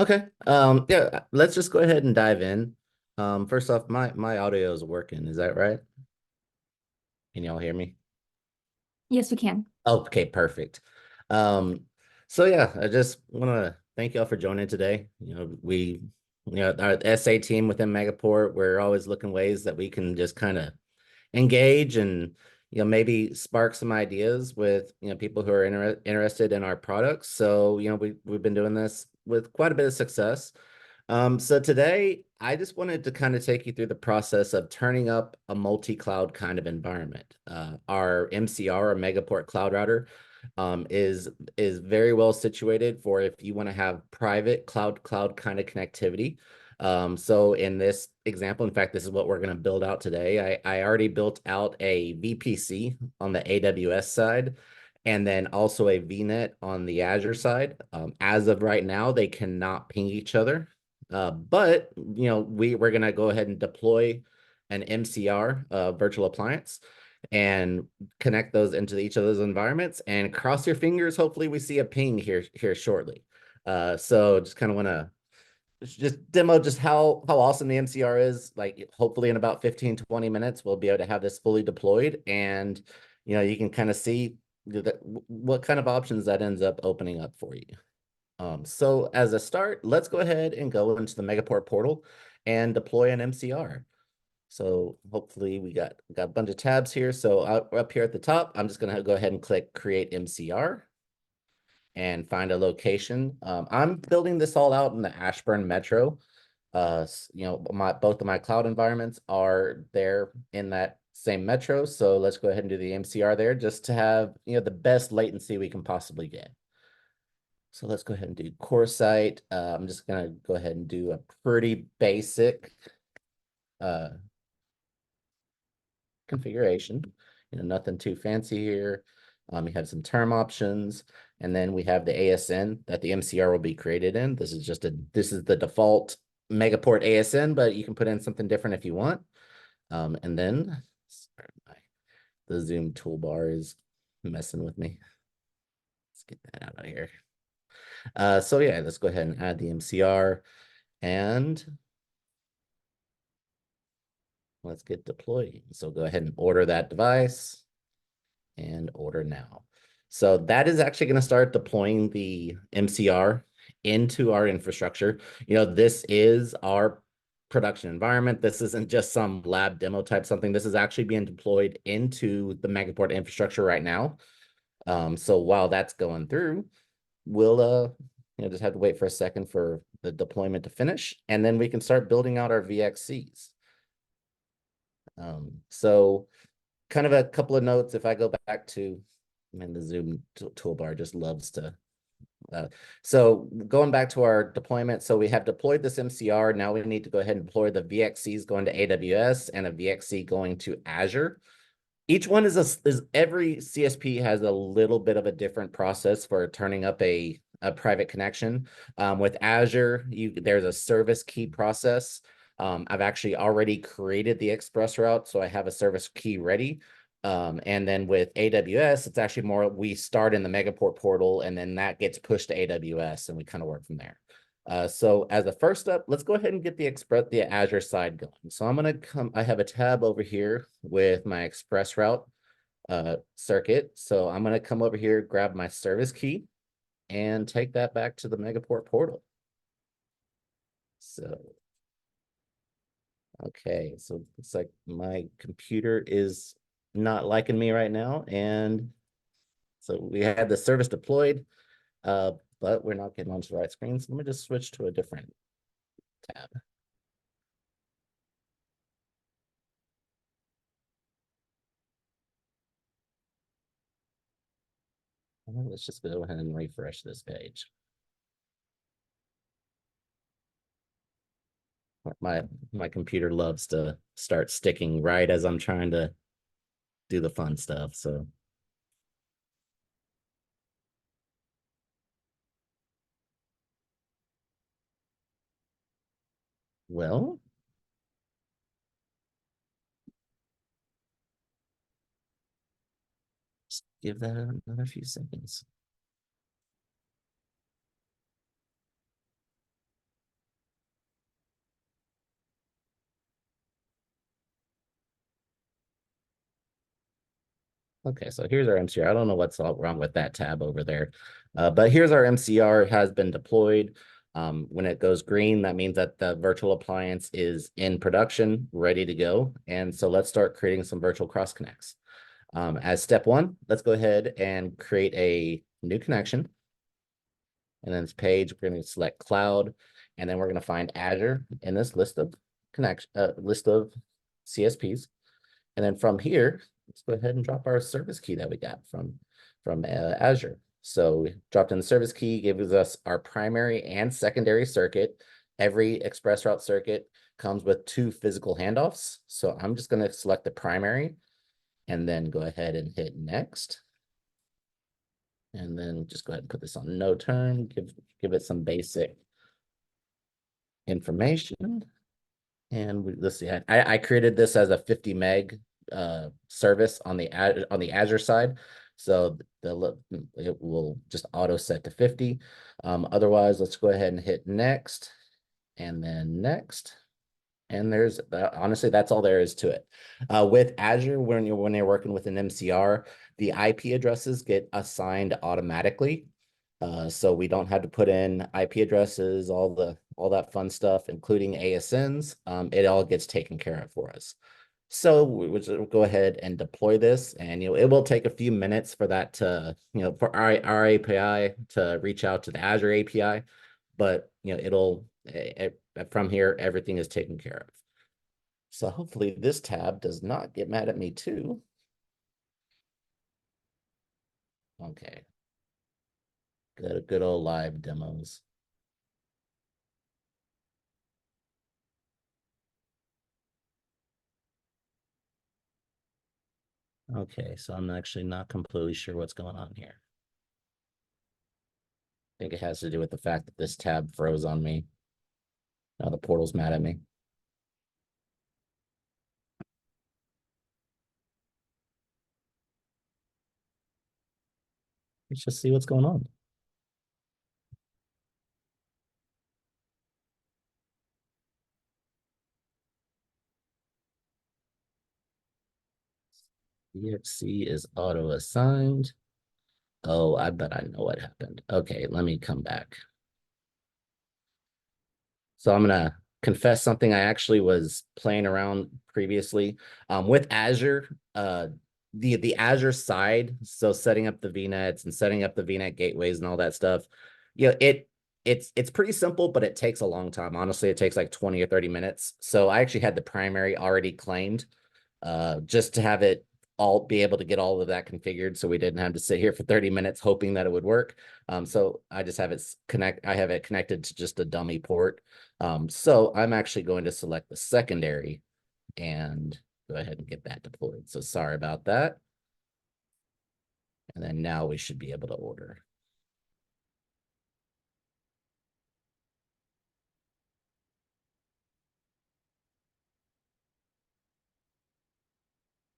Okay. Yeah, let's just go ahead and dive in. First off, my audio is working. Is that right? Can y'all hear me? Yes, we can. Okay, perfect. Um, so yeah, I just want to thank y'all for joining today. Our SA team within Megaport, we're always looking ways that we can just kind of engage and maybe spark some ideas with people who are interested in our products. So we've been doing this with quite a bit of success. So today I just wanted to kind of take you through the process of turning up a multi-cloud kind of environment. Our MCR, or Megaport Cloud Router, is very well situated for if you want to have private cloud kind of connectivity. So in this example, in fact, this is what we're going to build out today. I already built out a VPC on the AWS side and then also a VNet on the Azure side. As of right now, they cannot ping each other. But we're gonna go ahead and deploy an MCR virtual appliance and connect those into each of those environments and cross your fingers. Hopefully we see a ping here shortly. So just kind of want to just demo just how awesome the MCR is. Like hopefully in about 15-20 minutes, we'll be able to have this fully deployed and you can kind of see what kind of options that ends up opening up for you. So as a start, let's go ahead and go into the Megaport portal and deploy an MCR. So hopefully we got a bunch of tabs here. So up here at the top, I'm just gonna go ahead and click Create MCR and find a location. I'm building this all out in the Ashburn Metro. My both of my cloud environments are there in that same metro. So let's go ahead and do the MCR there just to have the best latency we can possibly get. So let's go ahead and do core site. I'm just gonna go ahead and do a pretty basic uh, configuration. Nothing too fancy here. We have some term options, and then we have the ASN that the MCR will be created in. This is the default Megaport ASN, but you can put in something different if you want. And then sorry, the Zoom toolbar is messing with me. Let's get that out of here. So yeah, let's go ahead and add the MCR and let's get deployed. So go ahead and order that device and order now. So that is actually going to start deploying the MCR into our infrastructure. This is our production environment. This isn't just some lab demo type something. This is actually being deployed into the Megaport infrastructure right now. So while that's going through, we'll just have to wait for a second for the deployment to finish, and then we can start building out our VXCs. So kind of a couple of notes. If I go back to, the Zoom toolbar just loves to. So going back to our deployment, so we have deployed this MCR. Now we need to go ahead and deploy the VXCs going to AWS and a VXC going to Azure. Each one is every CSP has a little bit of a different process for turning up a private connection. With Azure, there's a service key process. I've actually already created the express route, so I have a service key ready. And then with AWS, it's actually more we start in the Megaport portal, and then that gets pushed to AWS, and we kind of work from there. So as a first step, let's go ahead and get the Azure side going. So I have a tab over here with my express route circuit. So I'm gonna come over here, grab my service key, and take that back to the Megaport portal. So, okay, so it looks like my computer is not liking me right now. And so we had the service deployed, but we're not getting onto the right screen. So let me just switch to a different tab. Let's just go ahead and refresh this page. My computer loves to start sticking right as I'm trying to do the fun stuff. So, well, just give that another few seconds. Okay, so here's our MCR. I don't know what's all wrong with that tab over there. But here's our MCR has been deployed. When it goes green, that means that the virtual appliance is in production, ready to go. And so let's start creating some virtual cross connects. As step one, let's go ahead and create a new connection. And then this page, we're going to select cloud, and then we're going to find Azure in this list of CSPs. And then from here, let's go ahead and drop our service key that we got from Azure. So we dropped in the service key, gives us our primary and secondary circuit. Every express route circuit comes with two physical handoffs. So I'm just going to select the primary and then go ahead and hit next. And then just go ahead and put this on no turn, give it some basic information. And let's see, I created this as a 50 meg service on the Azure side. So it will just auto set to 50. Otherwise, let's go ahead and hit next and then next. And there's honestly, that's all there is to it. With Azure, when you're working with an MCR, the IP addresses get assigned automatically. So we don't have to put in IP addresses, all that fun stuff, including ASNs. It all gets taken care of for us. So we'll go ahead and deploy this, and it will take a few minutes for that to for our API to reach out to the Azure API, but it'll from here everything is taken care of. So hopefully this tab does not get mad at me too. Okay, good old live demos. Okay, so I'm actually not completely sure what's going on here. I think it has to do with the fact that this tab froze on me. Now the portal's mad at me. Let's just see what's going on. EXC is auto assigned. Oh, I bet I know what happened. Okay, let me come back. So I'm gonna confess something I actually was playing around previously with Azure. The Azure side, so setting up the VNets and setting up the VNet gateways and all that stuff. It's pretty simple, but it takes a long time. Honestly, it takes like 20 or 30 minutes. So I actually had the primary already claimed, just to have it all be able to get all of that configured so we didn't have to sit here for 30 minutes hoping that it would work. So I just have I have it connected to just a dummy port. So I'm actually going to select the secondary and go ahead and get that deployed. So sorry about that. And then now we should be able to order.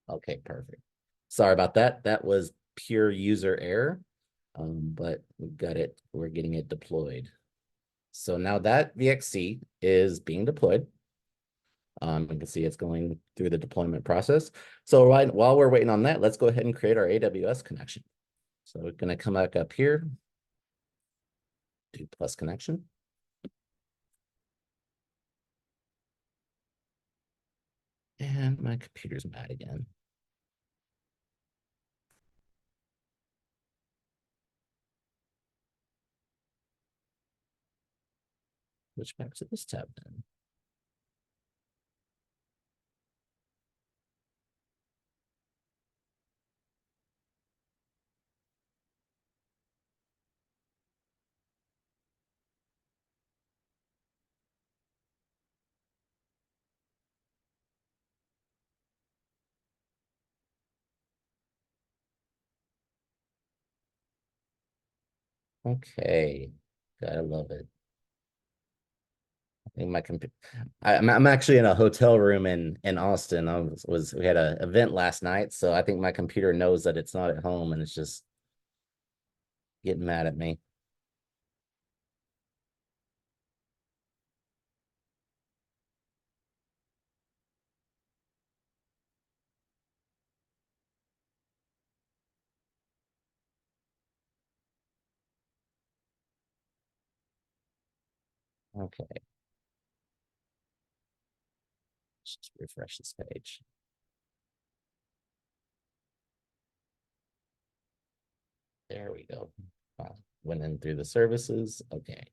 Okay, perfect. Sorry about that. That was pure user error. But we got it. We're getting it deployed. So now that VXC is being deployed, you can see it's going through the deployment process. So while we're waiting on that, let's go ahead and create our AWS connection. So we're going to come back up here, do plus connection. And my computer's mad again. Switch back to this tab then. Okay, gotta love it. I think my computer. I'm actually in a hotel room in Austin. We had an event last night, so I think my computer knows that it's not at home and it's just getting mad at me. Okay, let's just refresh this page. There we go. Went in through the services. Okay.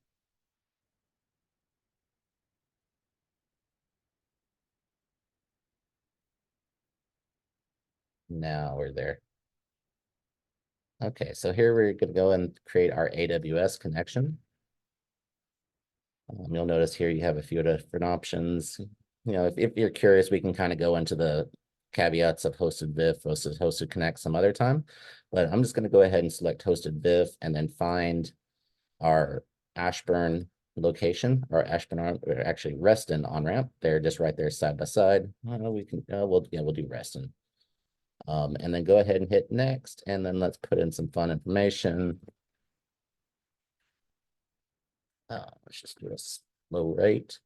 Now we're there. Okay, so here we're going to go and create our AWS connection. You'll notice here you have a few different options. You know, if you're curious, we can kind of go into the caveats of hosted VIF versus hosted connect some other time. But I'm just going to go ahead and select hosted VIF and then find our Ashburn location, or Ashburn, or actually Reston on ramp. They're just right there side by side. We can, we'll do Reston. And then go ahead and hit next, and then let's put in some fun information. Let's just do a slow rate,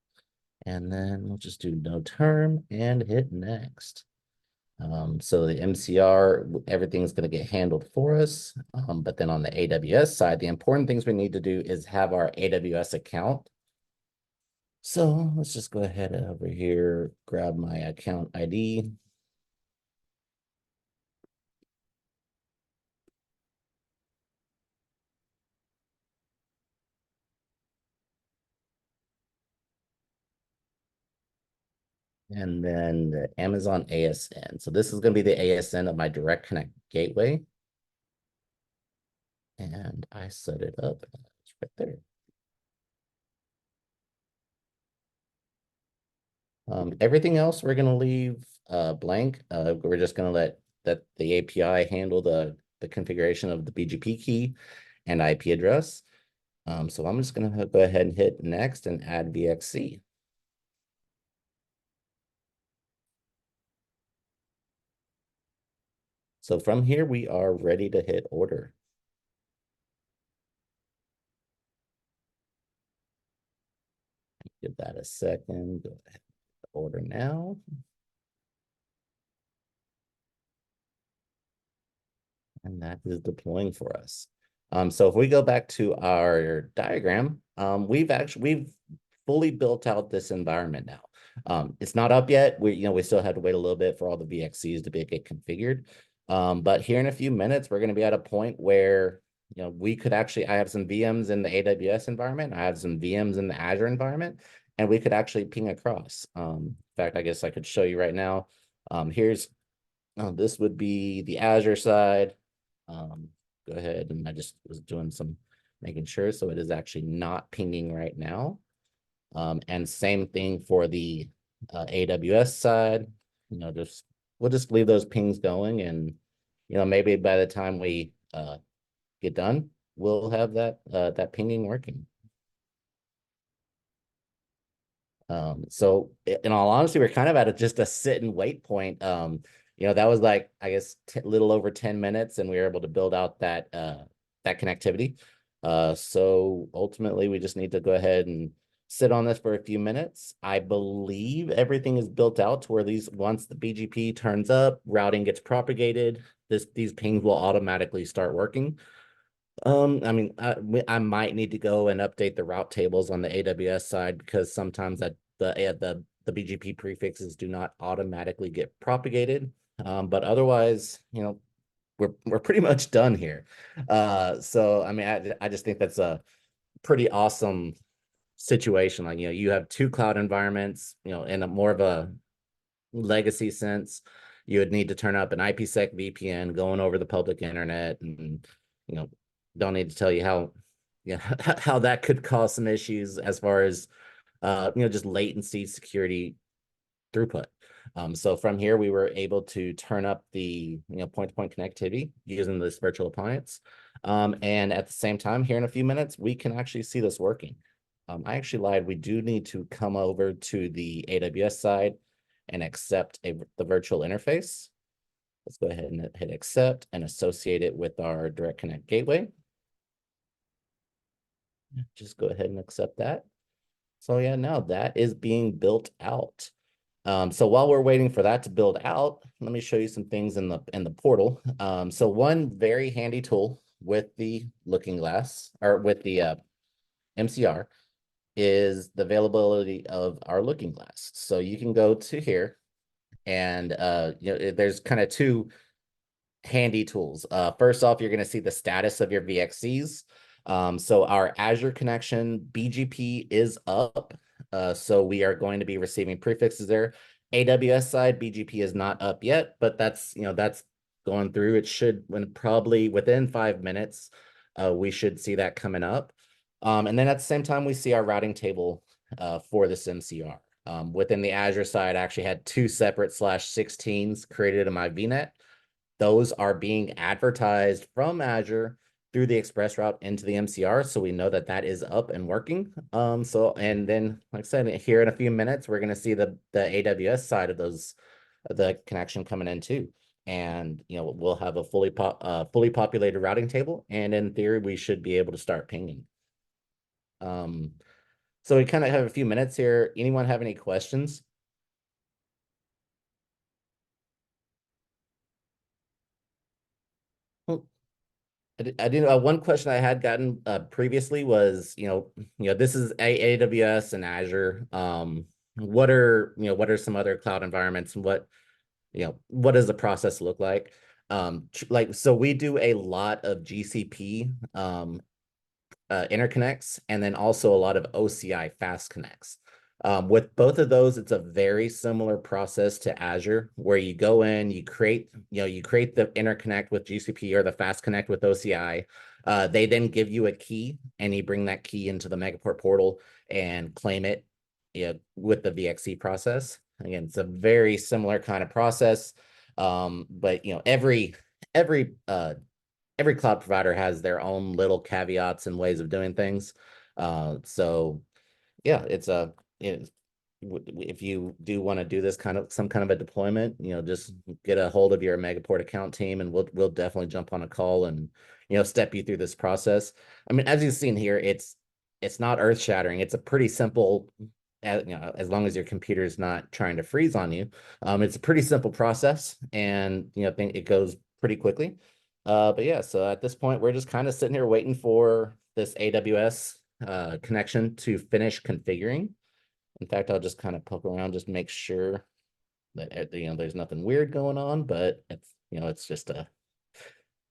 and then we'll just do no term and hit next. So the MCR, everything's going to get handled for us. But then on the AWS side, the important things we need to do is have our AWS account. So let's just go ahead over here, grab my account ID. And then the Amazon ASN. So this is going to be the ASN of my Direct Connect gateway. And I set it up right there. Everything else we're going to leave blank. We're just going to let the API handle the configuration of the BGP key and IP address. So I'm just going to go ahead and hit next and add VXC. So from here, we are ready to hit order. Give that a second. Go ahead, order now. And that is deploying for us. So if we go back to our diagram, we've fully built out this environment now. It's not up yet. We still have to wait a little bit for all the VXCs to get configured. But here in a few minutes, we're going to be at a point where we could actually, I have some VMs in the AWS environment, I have some VMs in the Azure environment, and we could actually ping across. In fact, I guess I could show you right now. This would be the Azure side. Go ahead, and I just was doing some making sure, so it is actually not pinging right now. And same thing for the AWS side. We'll just leave those pings going, and maybe by the time we get done, we'll have that pinging working. So in all honesty, we're kind of at just a sit and wait point. That was like, I guess, a little over 10 minutes, and we were able to build out that connectivity. So ultimately, we just need to go ahead and sit on this for a few minutes. I believe everything is built out to where once the BGP turns up, routing gets propagated, these pings will automatically start working. I mean, I might need to go and update the route tables on the AWS side, because sometimes the BGP prefixes do not automatically get propagated. But otherwise, we're pretty much done here. So I mean, I just think that's a pretty awesome situation. Like, you have two cloud environments, in a more of a legacy sense. You would need to turn up an IPsec VPN going over the public internet, and don't need to tell you how how that could cause some issues as far as just latency, security, throughput. So from here, we were able to turn up the point-to-point connectivity using this virtual appliance. And at the same time, here in a few minutes, we can actually see this working. I actually lied. We do need to come over to the AWS side and accept the virtual interface. Let's go ahead and hit accept and associate it with our Direct Connect gateway. Just go ahead and accept that. So yeah, now that is being built out. So while we're waiting for that to build out, let me show you some things in the portal. So one very handy tool with the looking glass, or with the MCR, is the availability of our looking glass. So you can go to here and there's kind of two handy tools. First off, you're going to see the status of your VXCs. So our Azure connection BGP is up. So we are going to be receiving prefixes there. AWS side BGP is not up yet, but that's going through. It should, when probably within 5 minutes, we should see that coming up. And then at the same time, we see our routing table for this MCR. Within the Azure side, I actually had two separate /16s created in my VNet. Those are being advertised from Azure through the express route into the MCR. So we know that that is up and working. And then, like I said, here in a few minutes, we're going to see the AWS side of the connection coming in too. And, we'll have a fully populated routing table. And in theory, we should be able to start pinging. So we kind of have a few minutes here. Anyone have any questions? I did one question I had gotten previously was, this is AWS and Azure. What are some other cloud environments, and what does the process look like? So we do a lot of GCP interconnects, and then also a lot of OCI fast connects. With both of those, it's a very similar process to Azure, where you go in, you create the interconnect with GCP or the fast connect with OCI. They then give you a key, and you bring that key into the Megaport portal and claim it, with the VXC process. Again, it's a very similar kind of process. But every cloud provider has their own little caveats and ways of doing things. So yeah, if you do want to do this some kind of a deployment, just get a hold of your Megaport account team, and we'll definitely jump on a call and step you through this process. I mean, as you've seen here, it's not earth shattering. It's a pretty simple, as long as your computer is not trying to freeze on you. It's a pretty simple process, and I think it goes pretty quickly. But yeah, so at this point, we're just kind of sitting here waiting for this AWS connection to finish configuring. In fact, I'll just kind of poke around, just make sure that there's nothing weird going on, but it's just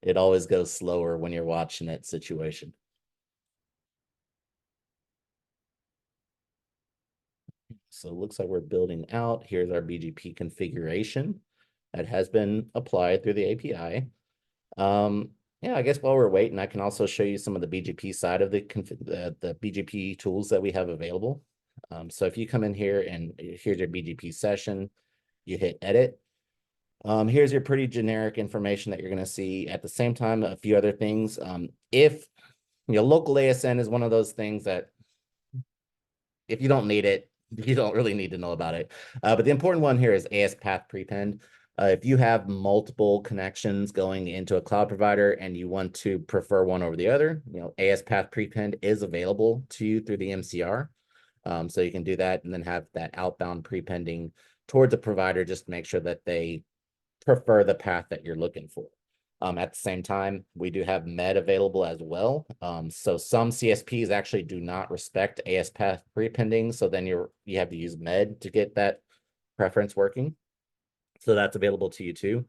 it always goes slower when you're watching it situation. So it looks like we're building out. Here's our BGP configuration that has been applied through the API. Yeah, I guess while we're waiting, I can also show you some of the BGP side of the BGP tools that we have available. So if you come in here and here's your BGP session, you hit edit. Here's your pretty generic information that you're going to see. At the same time, a few other things. If local ASN is one of those things that if you don't need it, you don't really need to know about it. But the important one here is AS path prepend. If you have multiple connections going into a cloud provider and you want to prefer one over the other, AS path prepend is available to you through the MCR. So you can do that and then have that outbound prepending towards a provider, just to make sure that they prefer the path that you're looking for. At the same time, we do have MED available as well. So some CSPs actually do not respect AS path prepending. So then you have to use MED to get that preference working. So that's available to you too.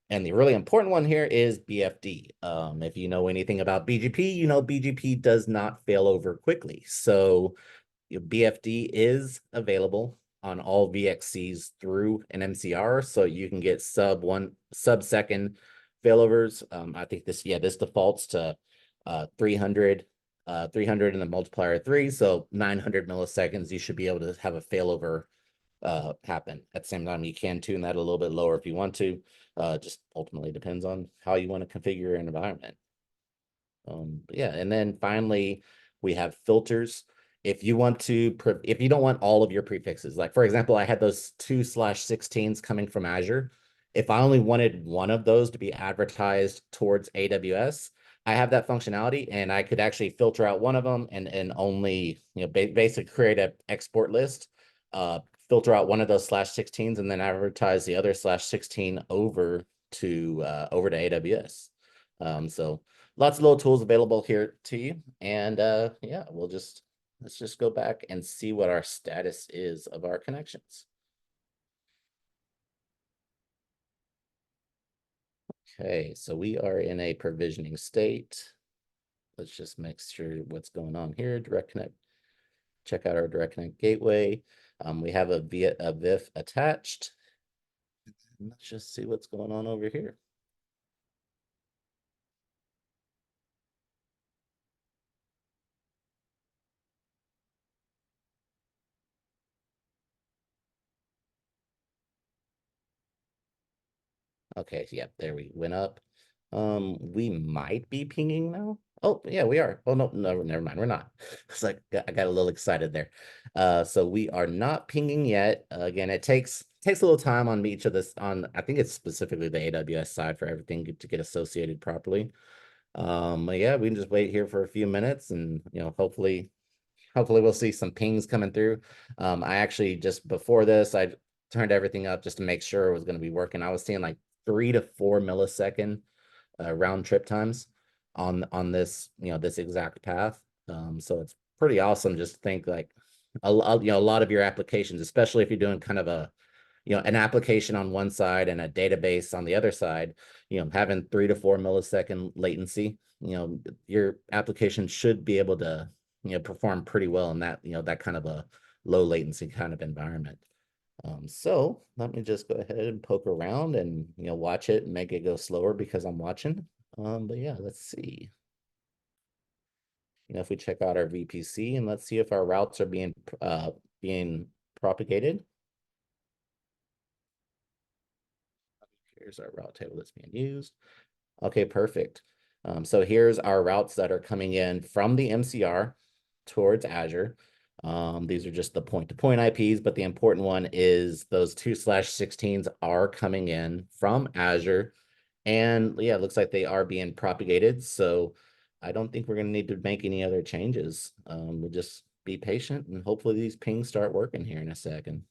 And the really important one here is BFD. If you know anything about BGP, BGP does not fail over quickly. So BFD is available on all VXCs through an MCR, so you can get sub-second failovers. I think this defaults to 300 and the multiplier 3, so 900 milliseconds. You should be able to have a failover happen. At the same time, you can tune that a little bit lower if you want to. Just ultimately depends on how you want to configure your environment. But yeah, and then finally we have filters. If you don't want all of your prefixes, like for example, I had those 2/16s coming from Azure. If I only wanted one of those to be advertised towards AWS, I have that functionality, and I could actually filter out one of them and only basically create an export list, filter out one of those /16s, and then advertise the other /16 over to AWS. So lots of little tools available here to you, and yeah, we'll just let's just go back and see what our status is of our connections. Okay, so we are in a provisioning state. Let's just make sure what's going on here. Direct connect, check out our direct connect gateway. We have a VIF attached. Let's just see what's going on over here. Okay, yeah, there we went up. We might be pinging now. Oh, yeah, we are. Oh, no, no, never mind. We're not. It's like I got a little excited there. So we are not pinging yet. Again, it takes a little time on each of this on I think it's specifically the AWS side for everything to get associated properly. But yeah, we can just wait here for a few minutes and hopefully we'll see some pings coming through. I actually just before this, I turned everything up just to make sure it was going to be working. I was seeing like 3 to 4 millisecond round trip times on this, this exact path. So it's pretty awesome. Just think like a lot of your applications, especially if you're doing kind of an application on one side and a database on the other side, having 3 to 4 millisecond latency, your application should be able to, perform pretty well in that, that kind of a low latency kind of environment. So let me just go ahead and poke around and, watch it and make it go slower because I'm watching. But yeah, let's see. If we check out our VPC and let's see if our routes are being propagated. Here's our route table that's being used. Okay, perfect. So here's our routes that are coming in from the MCR towards Azure. These are just the point-to-point IPs, but the important one is those 2/16s are coming in from Azure. And yeah, it looks like they are being propagated. So I don't think we're going to need to make any other changes. We'll just be patient and hopefully these pings start working here in a second.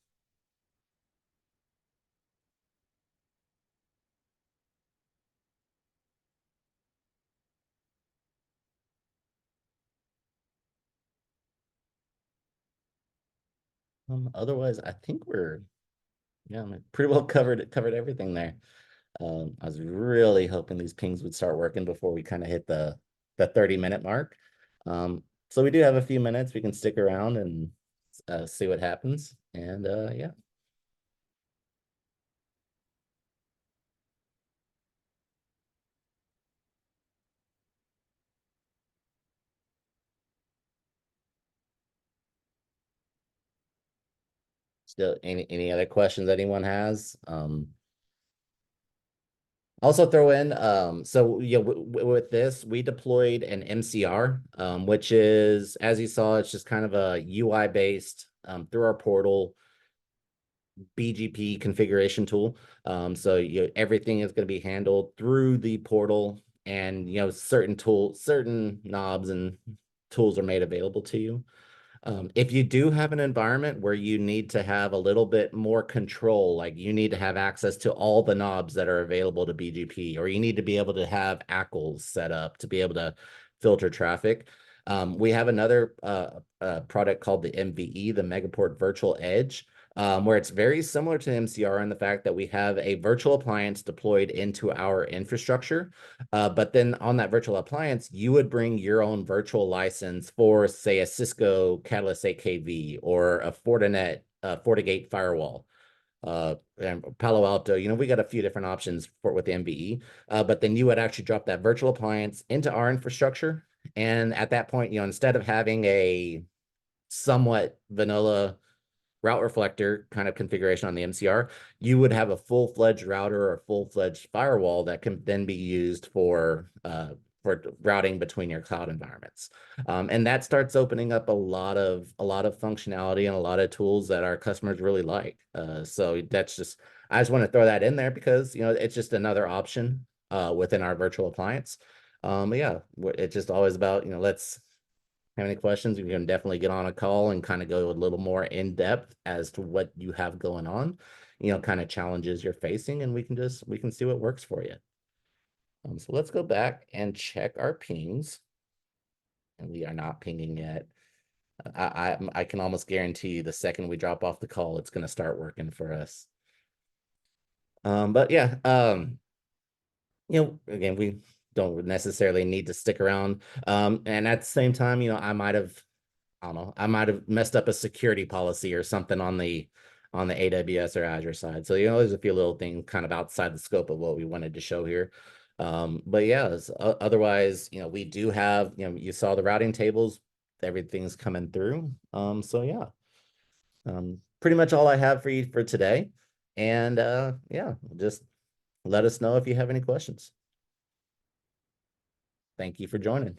Otherwise, I think yeah, pretty well covered everything there. I was really hoping these pings would start working before we kind of hit the 30-minute mark. So we do have a few minutes. We can stick around and see what happens. And yeah. Still, any other questions anyone has? Also throw in, so yeah, with this, we deployed an MCR, which is, as you saw, it's just kind of a UI based through our portal BGP configuration tool. So everything is going to be handled through the portal, and certain knobs and tools are made available to you. If you do have an environment where you need to have a little bit more control, like you need to have access to all the knobs that are available to BGP, or you need to be able to have ACLs set up to be able to filter traffic. We have another product called the MVE, the Megaport Virtual Edge, where it's very similar to MCR in the fact that we have a virtual appliance deployed into our infrastructure. But then on that virtual appliance, you would bring your own virtual license for, say, a Cisco Catalyst AKV or a Fortinet, FortiGate firewall. And Palo Alto, we got a few different options for with the MVE. But then you would actually drop that virtual appliance into our infrastructure. And at that point, instead of having a somewhat vanilla route reflector kind of configuration on the MCR, you would have a full-fledged router or full-fledged firewall that can then be used for routing between your cloud environments. And that starts opening up a lot of functionality and a lot of tools that our customers really like. So I just want to throw that in there because it's just another option within our virtual appliance. But yeah, it's just always about let's have any questions, you can definitely get on a call and kind of go a little more in depth as to what you have going on, kind of challenges you're facing, and we can see what works for you. So let's go back and check our pings. And we are not pinging yet. I can almost guarantee you the second we drop off the call, it's going to start working for us. But yeah, again, we don't necessarily need to stick around. And at the same time, I don't know, I might have messed up a security policy or something on the AWS or Azure side. So, there's a few little things kind of outside the scope of what we wanted to show here. But yeah, otherwise, we do have, you saw the routing tables, everything's coming through. So yeah, pretty much all I have for you for today. And yeah, just let us know if you have any questions. Thank you for joining.